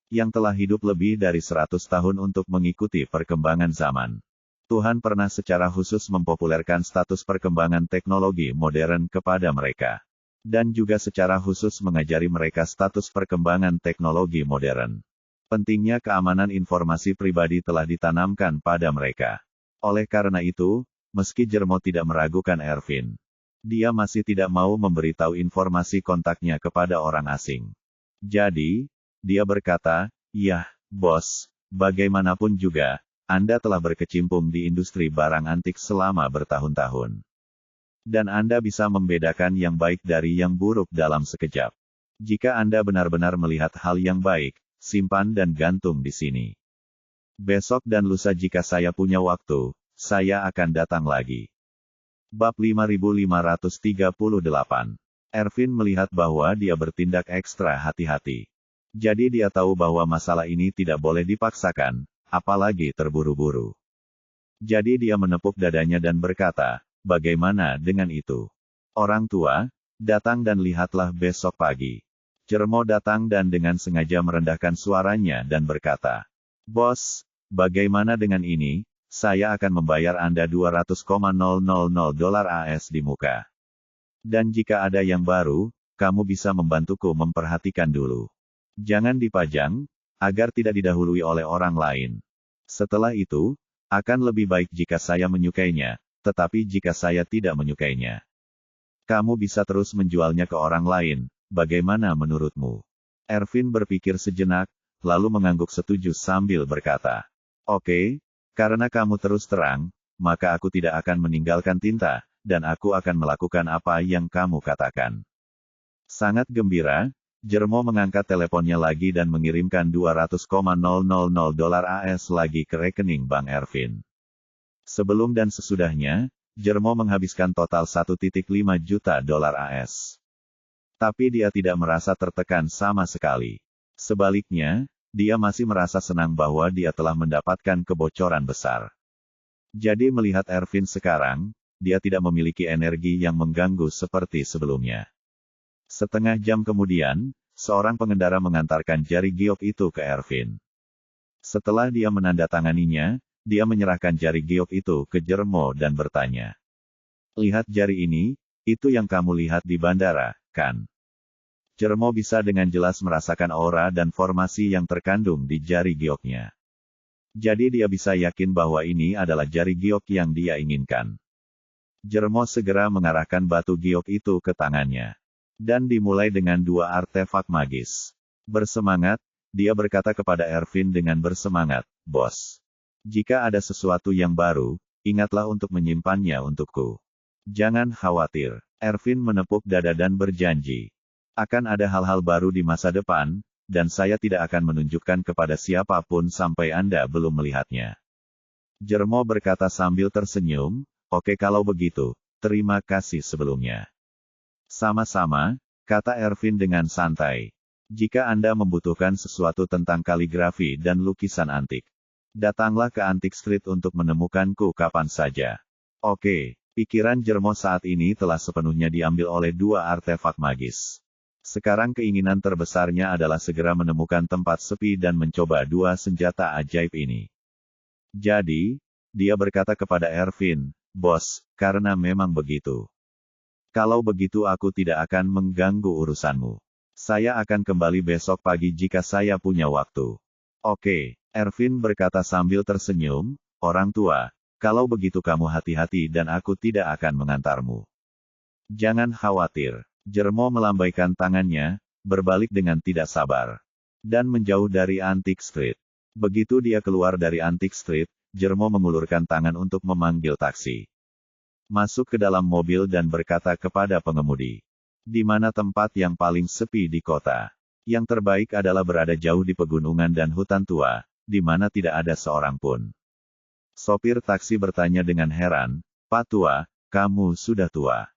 yang telah hidup lebih dari 100 tahun untuk mengikuti perkembangan zaman. Tuhan pernah secara khusus mempopulerkan status perkembangan teknologi modern kepada mereka. Dan juga secara khusus mengajari mereka status perkembangan teknologi modern. Pentingnya keamanan informasi pribadi telah ditanamkan pada mereka. Oleh karena itu, meski Jermo tidak meragukan Ervin, dia masih tidak mau memberitahu informasi kontaknya kepada orang asing. Jadi, dia berkata, "Yah, bos, bagaimanapun juga, Anda telah berkecimpung di industri barang antik selama bertahun-tahun. Dan Anda bisa membedakan yang baik dari yang buruk dalam sekejap. Jika Anda benar-benar melihat hal yang baik, simpan dan gantung di sini. Besok dan lusa jika saya punya waktu, saya akan datang lagi. Bab 5538. Ervin melihat bahwa dia bertindak ekstra hati-hati. Jadi dia tahu bahwa masalah ini tidak boleh dipaksakan, apalagi terburu-buru. Jadi dia menepuk dadanya dan berkata, bagaimana dengan itu? Orang tua, datang dan lihatlah besok pagi. Jermo datang dan dengan sengaja merendahkan suaranya dan berkata, Bos, bagaimana dengan ini? Saya akan membayar Anda 200,000 dolar AS di muka. Dan jika ada yang baru, kamu bisa membantuku memperhatikan dulu. Jangan dipajang, agar tidak didahului oleh orang lain. Setelah itu, akan lebih baik jika saya menyukainya, tetapi jika saya tidak menyukainya, kamu bisa terus menjualnya ke orang lain, bagaimana menurutmu? Ervin berpikir sejenak, lalu mengangguk setuju sambil berkata, Oke, karena kamu terus terang, maka aku tidak akan meninggalkan tinta, dan aku akan melakukan apa yang kamu katakan. Sangat gembira, Jermo mengangkat teleponnya lagi dan mengirimkan 200,000 dolar AS lagi ke rekening Bank Ervin. Sebelum dan sesudahnya, Jermo menghabiskan total 1,5 juta dolar AS. Tapi dia tidak merasa tertekan sama sekali. Sebaliknya, dia masih merasa senang bahwa dia telah mendapatkan kebocoran besar. Jadi melihat Ervin sekarang, dia tidak memiliki energi yang mengganggu seperti sebelumnya. Setengah jam kemudian, seorang pengendara mengantarkan jari giok itu ke Ervin. Setelah dia menandatanganinya, dia menyerahkan jari giok itu ke Jermo dan bertanya. Lihat jari ini, itu yang kamu lihat di bandara, kan? Jermo bisa dengan jelas merasakan aura dan formasi yang terkandung di jari gioknya. Jadi dia bisa yakin bahwa ini adalah jari giok yang dia inginkan. Jermo segera mengarahkan batu giok itu ke tangannya. Dan dimulai dengan 2 artefak magis. Bersemangat, dia berkata kepada Ervin dengan bersemangat, Bos. Jika ada sesuatu yang baru, ingatlah untuk menyimpannya untukku. Jangan khawatir. Ervin menepuk dada dan berjanji. Akan ada hal-hal baru di masa depan, dan saya tidak akan menunjukkan kepada siapapun sampai Anda belum melihatnya. Jermo berkata sambil tersenyum, Oke kalau begitu, terima kasih sebelumnya. Sama-sama, kata Ervin dengan santai. Jika Anda membutuhkan sesuatu tentang kaligrafi dan lukisan antik, datanglah ke Antique Street untuk menemukanku kapan saja. Oke, pikiran Jermo saat ini telah sepenuhnya diambil oleh 2 artefak magis. Sekarang keinginan terbesarnya adalah segera menemukan tempat sepi dan mencoba 2 senjata ajaib ini. Jadi, dia berkata kepada Ervin, Bos, karena memang begitu. Kalau begitu aku tidak akan mengganggu urusanmu. Saya akan kembali besok pagi jika saya punya waktu. Oke, Ervin berkata sambil tersenyum, orang tua, kalau begitu kamu hati-hati dan aku tidak akan mengantarmu. Jangan khawatir. Jermo melambaikan tangannya, berbalik dengan tidak sabar. Dan menjauh dari Antique Street. Begitu dia keluar dari Antique Street, Jermo mengulurkan tangan untuk memanggil taksi. Masuk ke dalam mobil dan berkata kepada pengemudi. Di mana tempat yang paling sepi di kota? Yang terbaik adalah berada jauh di pegunungan dan hutan tua, di mana tidak ada seorang pun. Sopir taksi bertanya dengan heran, Pak tua, kamu sudah tua.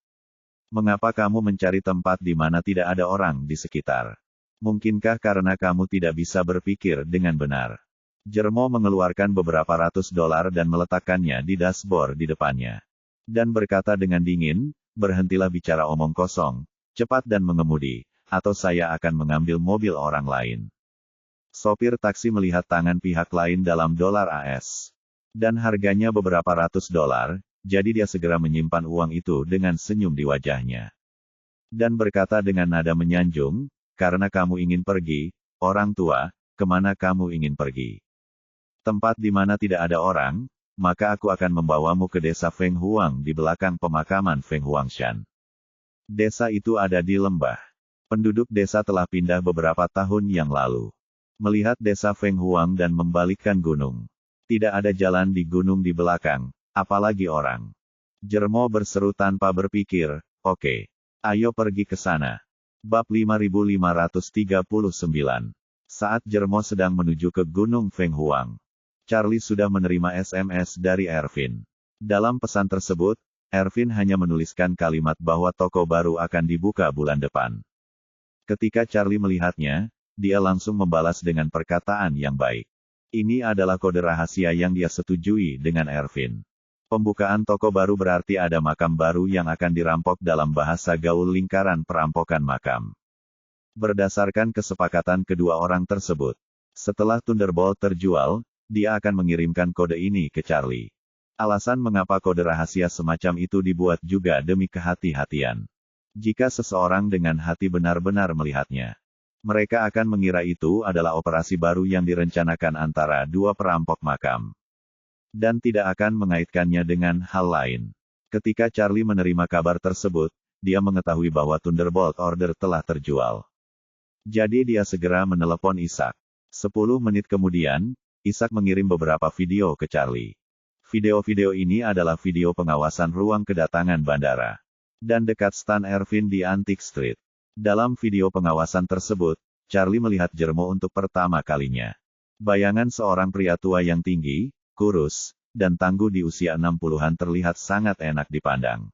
Mengapa kamu mencari tempat di mana tidak ada orang di sekitar? Mungkinkah karena kamu tidak bisa berpikir dengan benar? Jermo mengeluarkan beberapa ratus dolar dan meletakkannya di dashboard di depannya. Dan berkata dengan dingin, berhentilah bicara omong kosong, cepat dan mengemudi, atau saya akan mengambil mobil orang lain. Sopir taksi melihat tangan pihak lain dalam dolar AS. Dan harganya beberapa ratus dolar, jadi dia segera menyimpan uang itu dengan senyum di wajahnya. Dan berkata dengan nada menyanjung, karena kamu ingin pergi, orang tua, kemana kamu ingin pergi? Tempat di mana tidak ada orang, maka aku akan membawamu ke desa Feng Huang di belakang pemakaman Feng Huangshan. Desa itu ada di lembah. Penduduk desa telah pindah beberapa tahun yang lalu. Melihat desa Feng Huang dan membalikkan gunung. Tidak ada jalan di gunung di belakang, apalagi orang. Jermo berseru tanpa berpikir, oke. Ayo pergi ke sana. Bab 5539. Saat Jermo sedang menuju ke Gunung Feng Huang, Charlie sudah menerima SMS dari Ervin. Dalam pesan tersebut, Ervin hanya menuliskan kalimat bahwa toko baru akan dibuka bulan depan. Ketika Charlie melihatnya, dia langsung membalas dengan perkataan yang baik. Ini adalah kode rahasia yang dia setujui dengan Ervin. Pembukaan toko baru berarti ada makam baru yang akan dirampok dalam bahasa gaul lingkaran perampokan makam. Berdasarkan kesepakatan kedua orang tersebut, setelah Thunderbolt terjual, dia akan mengirimkan kode ini ke Charlie. Alasan mengapa kode rahasia semacam itu dibuat juga demi kehati-hatian. Jika seseorang dengan hati benar-benar melihatnya, mereka akan mengira itu adalah operasi baru yang direncanakan antara dua perampok makam. Dan tidak akan mengaitkannya dengan hal lain. Ketika Charlie menerima kabar tersebut, dia mengetahui bahwa Thunderbolt Order telah terjual. Jadi dia segera menelepon Isaac. 10 menit kemudian, Isaac mengirim beberapa video ke Charlie. Video-video ini adalah video pengawasan ruang kedatangan bandara dan dekat stan Ervin di Antique Street. Dalam video pengawasan tersebut, Charlie melihat Jermo untuk pertama kalinya. Bayangan seorang pria tua yang tinggi, kurus, dan tangguh di usia 60-an terlihat sangat enak dipandang.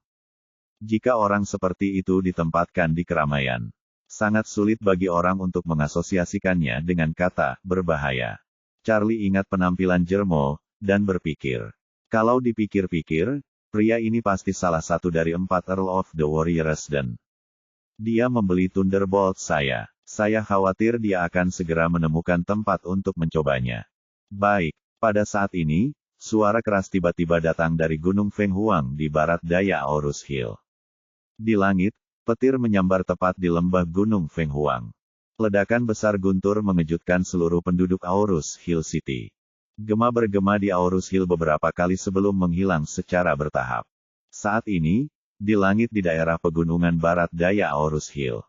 Jika orang seperti itu ditempatkan di keramaian, sangat sulit bagi orang untuk mengasosiasikannya dengan kata berbahaya. Charlie ingat penampilan Jermo, dan berpikir, kalau dipikir-pikir, pria ini pasti salah satu dari 4 Earl of the Warriors dan dia membeli Thunderbolt saya. Saya khawatir dia akan segera menemukan tempat untuk mencobanya. Baik. Pada saat ini, suara keras tiba-tiba datang dari Gunung Feng Huang di barat daya Aorus Hill. Di langit, petir menyambar tepat di lembah Gunung Feng Huang. Ledakan besar guntur mengejutkan seluruh penduduk Aorus Hill City. Gema bergema di Aorus Hill beberapa kali sebelum menghilang secara bertahap. Saat ini, di langit di daerah pegunungan barat daya Aorus Hill,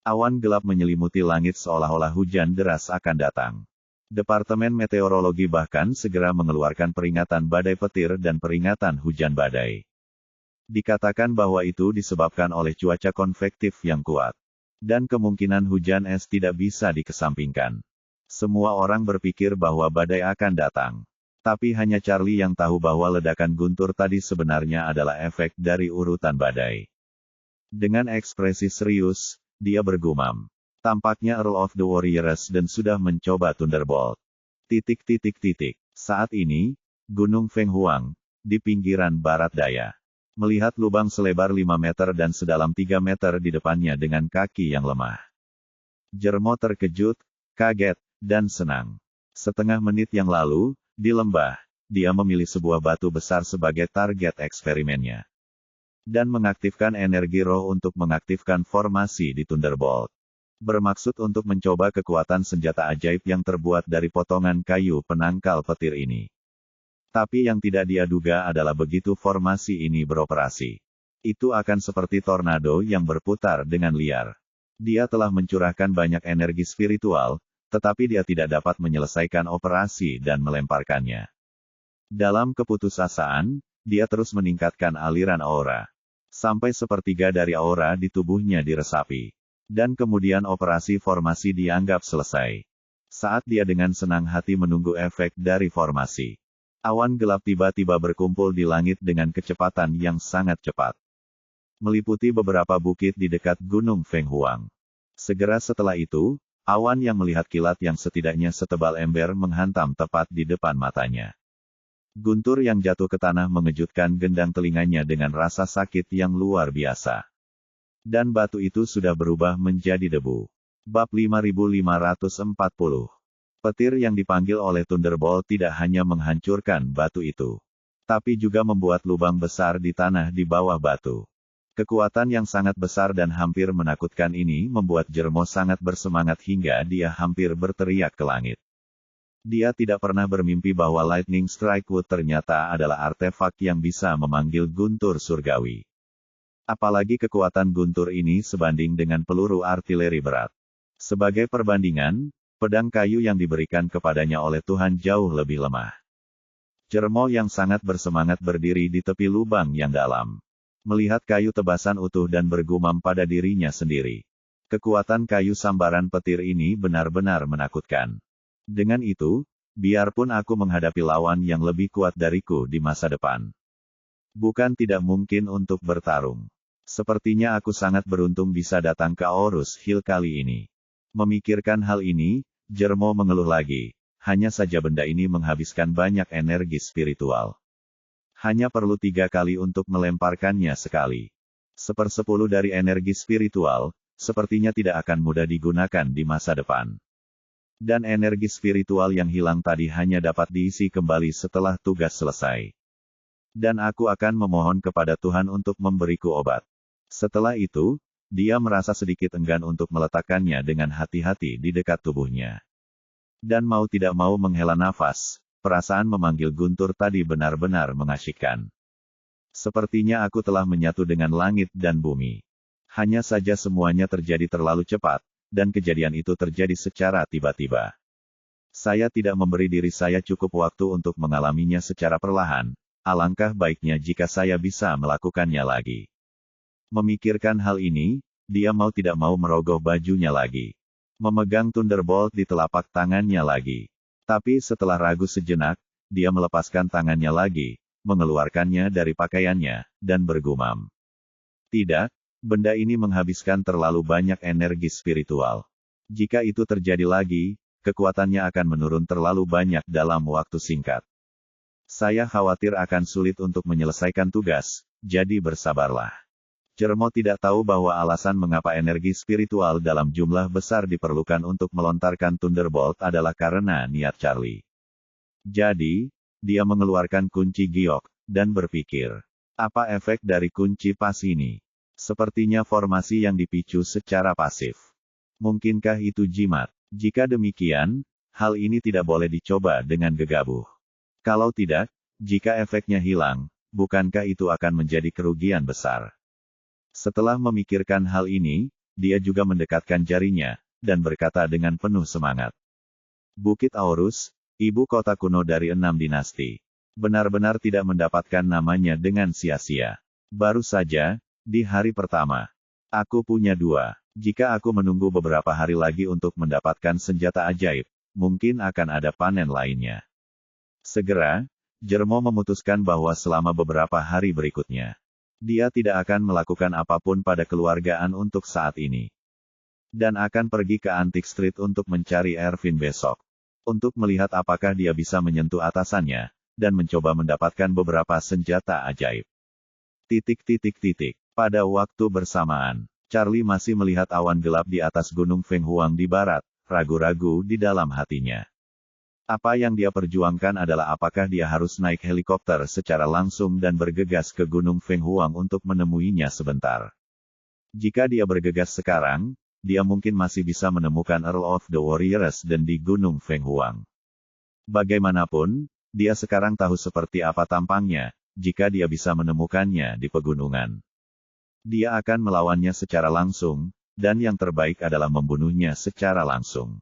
awan gelap menyelimuti langit seolah-olah hujan deras akan datang. Departemen Meteorologi bahkan segera mengeluarkan peringatan badai petir dan peringatan hujan badai. Dikatakan bahwa itu disebabkan oleh cuaca konvektif yang kuat. Dan kemungkinan hujan es tidak bisa dikesampingkan. Semua orang berpikir bahwa badai akan datang. Tapi hanya Charlie yang tahu bahwa ledakan guntur tadi sebenarnya adalah efek dari urutan badai. Dengan ekspresi serius, dia bergumam. Tampaknya Earl of the Warriors dan sudah mencoba Thunderbolt. Saat ini, Gunung Feng Huang, di pinggiran barat daya, melihat lubang selebar 5 meter dan sedalam 3 meter di depannya dengan kaki yang lemah. Jermo terkejut, kaget, dan senang. Setengah menit yang lalu, di lembah, dia memilih sebuah batu besar sebagai target eksperimennya. Dan mengaktifkan energi roh untuk mengaktifkan formasi di Thunderbolt. Bermaksud untuk mencoba kekuatan senjata ajaib yang terbuat dari potongan kayu penangkal petir ini. Tapi yang tidak dia duga adalah begitu formasi ini beroperasi, itu akan seperti tornado yang berputar dengan liar. Dia telah mencurahkan banyak energi spiritual, tetapi dia tidak dapat menyelesaikan operasi dan melemparkannya. Dalam keputusasaan, dia terus meningkatkan aliran aura. Sampai sepertiga dari aura di tubuhnya diresapi. Dan kemudian operasi formasi dianggap selesai. Saat dia dengan senang hati menunggu efek dari formasi, awan gelap tiba-tiba berkumpul di langit dengan kecepatan yang sangat cepat. Meliputi beberapa bukit di dekat Gunung Feng Huang. Segera setelah itu, awan yang melihat kilat yang setidaknya setebal ember menghantam tepat di depan matanya. Guntur yang jatuh ke tanah mengejutkan gendang telinganya dengan rasa sakit yang luar biasa. Dan batu itu sudah berubah menjadi debu. Bab 5540. Petir yang dipanggil oleh Thunderbolt tidak hanya menghancurkan batu itu, tapi juga membuat lubang besar di tanah di bawah batu. Kekuatan yang sangat besar dan hampir menakutkan ini membuat Jermo sangat bersemangat hingga dia hampir berteriak ke langit. Dia tidak pernah bermimpi bahwa Lightning Strike Wood ternyata adalah artefak yang bisa memanggil guntur surgawi. Apalagi kekuatan guntur ini sebanding dengan peluru artileri berat. Sebagai perbandingan, pedang kayu yang diberikan kepadanya oleh Tuhan jauh lebih lemah. Jermo yang sangat bersemangat berdiri di tepi lubang yang dalam. Melihat kayu tebasan utuh dan bergumam pada dirinya sendiri. Kekuatan kayu sambaran petir ini benar-benar menakutkan. Dengan itu, biarpun aku menghadapi lawan yang lebih kuat dariku di masa depan. Bukan tidak mungkin untuk bertarung. Sepertinya aku sangat beruntung bisa datang ke Aorus Hill kali ini. Memikirkan hal ini, Jermo mengeluh lagi. Hanya saja benda ini menghabiskan banyak energi spiritual. Hanya perlu 3 kali untuk melemparkannya sekali. 1/10 dari energi spiritual, sepertinya tidak akan mudah digunakan di masa depan. Dan energi spiritual yang hilang tadi hanya dapat diisi kembali setelah tugas selesai. Dan aku akan memohon kepada Tuhan untuk memberiku obat. Setelah itu, dia merasa sedikit enggan untuk meletakkannya dengan hati-hati di dekat tubuhnya. Dan mau tidak mau menghela nafas, perasaan memanggil Guntur tadi benar-benar mengasyikkan. Sepertinya aku telah menyatu dengan langit dan bumi. Hanya saja semuanya terjadi terlalu cepat, dan kejadian itu terjadi secara tiba-tiba. Saya tidak memberi diri saya cukup waktu untuk mengalaminya secara perlahan, alangkah baiknya jika saya bisa melakukannya lagi. Memikirkan hal ini, dia mau tidak mau merogoh bajunya lagi. Memegang Thunderbolt di telapak tangannya lagi. Tapi setelah ragu sejenak, dia melepaskan tangannya lagi, mengeluarkannya dari pakaiannya, dan bergumam. Tidak, benda ini menghabiskan terlalu banyak energi spiritual. Jika itu terjadi lagi, kekuatannya akan menurun terlalu banyak dalam waktu singkat. Saya khawatir akan sulit untuk menyelesaikan tugas, jadi bersabarlah. Jermo tidak tahu bahwa alasan mengapa energi spiritual dalam jumlah besar diperlukan untuk melontarkan Thunderbolt adalah karena niat Charlie. Jadi, dia mengeluarkan kunci giok, dan berpikir, apa efek dari kunci pas ini? Sepertinya formasi yang dipicu secara pasif. Mungkinkah itu jimat? Jika demikian, hal ini tidak boleh dicoba dengan gegabah. Kalau tidak, jika efeknya hilang, bukankah itu akan menjadi kerugian besar? Setelah memikirkan hal ini, dia juga mendekatkan jarinya, dan berkata dengan penuh semangat. Bukit Aorus, ibu kota kuno dari 6 dinasti. Benar-benar tidak mendapatkan namanya dengan sia-sia. Baru saja, di hari pertama. Aku punya 2. Jika aku menunggu beberapa hari lagi untuk mendapatkan senjata ajaib, mungkin akan ada panen lainnya. Segera, Jermo memutuskan bahwa selama beberapa hari berikutnya, dia tidak akan melakukan apapun pada keluargaan untuk saat ini. Dan akan pergi ke Antique Street untuk mencari Ervin besok. Untuk melihat apakah dia bisa menyentuh atasannya, dan mencoba mendapatkan beberapa senjata ajaib. Pada waktu bersamaan, Charlie masih melihat awan gelap di atas Gunung Feng Huang di barat, ragu-ragu di dalam hatinya. Apa yang dia perjuangkan adalah apakah dia harus naik helikopter secara langsung dan bergegas ke Gunung Feng Huang untuk menemuinya sebentar. Jika dia bergegas sekarang, dia mungkin masih bisa menemukan Earl of the Warriors dan di Gunung Feng Huang. Bagaimanapun, dia sekarang tahu seperti apa tampangnya, jika dia bisa menemukannya di pegunungan. Dia akan melawannya secara langsung, dan yang terbaik adalah membunuhnya secara langsung.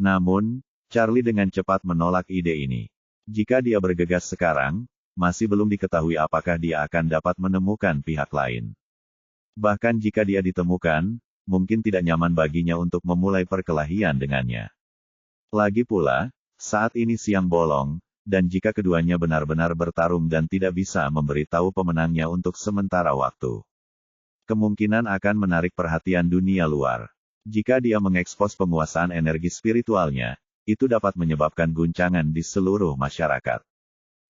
Namun, Charlie dengan cepat menolak ide ini. Jika dia bergegas sekarang, masih belum diketahui apakah dia akan dapat menemukan pihak lain. Bahkan jika dia ditemukan, mungkin tidak nyaman baginya untuk memulai perkelahian dengannya. Lagi pula, saat ini siang bolong, dan jika keduanya benar-benar bertarung dan tidak bisa memberitahu pemenangnya untuk sementara waktu, kemungkinan akan menarik perhatian dunia luar. Jika dia mengekspos penguasaan energi spiritualnya, itu dapat menyebabkan guncangan di seluruh masyarakat.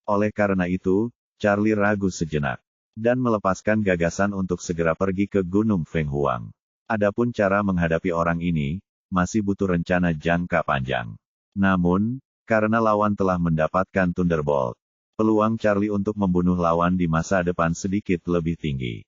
Oleh karena itu, Charlie ragu sejenak, dan melepaskan gagasan untuk segera pergi ke Gunung Feng Huang. Adapun cara menghadapi orang ini, masih butuh rencana jangka panjang. Namun, karena lawan telah mendapatkan Thunderbolt, peluang Charlie untuk membunuh lawan di masa depan sedikit lebih tinggi.